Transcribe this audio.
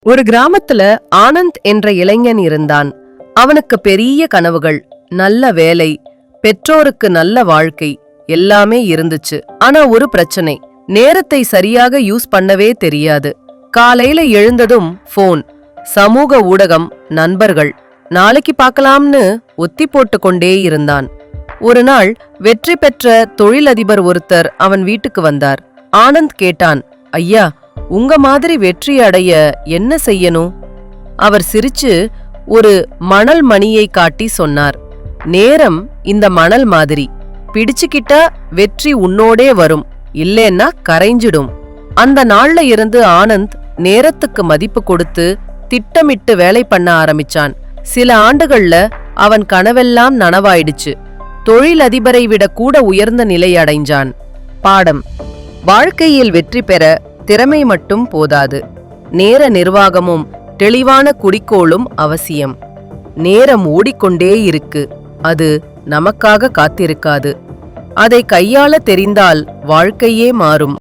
ஒரு கிராமத்துல ஆனந்த் என்ற இளைஞன் இருந்தான். அவனுக்கு பெரிய கனவுகள், நல்ல வேலை, பெற்றோருக்கு நல்ல வாழ்க்கை எல்லாமே இருந்துச்சு. ஆனா ஒரு பிரச்சனை, நேரத்தை சரியாக யூஸ் பண்ணவே தெரியாது. காலையில எழுந்ததும் போன், சமூக ஊடகம், நண்பர்கள், நாளைக்கு பார்க்கலாம்னு ஒத்தி போட்டு கொண்டே இருந்தான். ஒரு நாள் வெற்றி பெற்ற தொழிலதிபர் ஒருத்தர் அவன் வீட்டுக்கு வந்தார். ஆனந்த் கேட்டான், ஐயா, உங்க மாதிரி வெற்றி அடைய என்ன செய்யணும்? அவர் சிரிச்சு ஒரு மணல் மணியை காட்டி சொன்னார், நேரம் இந்த மணல் மாதிரி, பிடிச்சுக்கிட்டா வெற்றி உன்னோடே வரும், இல்லேன்னா கரைஞ்சிடும். அந்த நாள்ல இருந்து ஆனந்த் நேரத்துக்கு மதிப்பு கொடுத்து திட்டமிட்டு வேலை பண்ண ஆரம்பிச்சான். சில ஆண்டுகள்ல அவன் கனவெல்லாம் நனவாயிடுச்சு. தொழிலதிபரை விட கூட உயர்ந்த நிலை அடைஞ்சான். பாடம்: வாழ்க்கையில் வெற்றி பெற திறமை மட்டும் போதாது, நேர நிர்வாகமும் தெளிவான குறிக்கோளும் அவசியம். நேரம் ஓடிக்கொண்டே இருக்கு, அது நமக்காக காத்திருக்காது. அதை கையாள தெரிந்தால் வாழ்க்கையே மாறும்.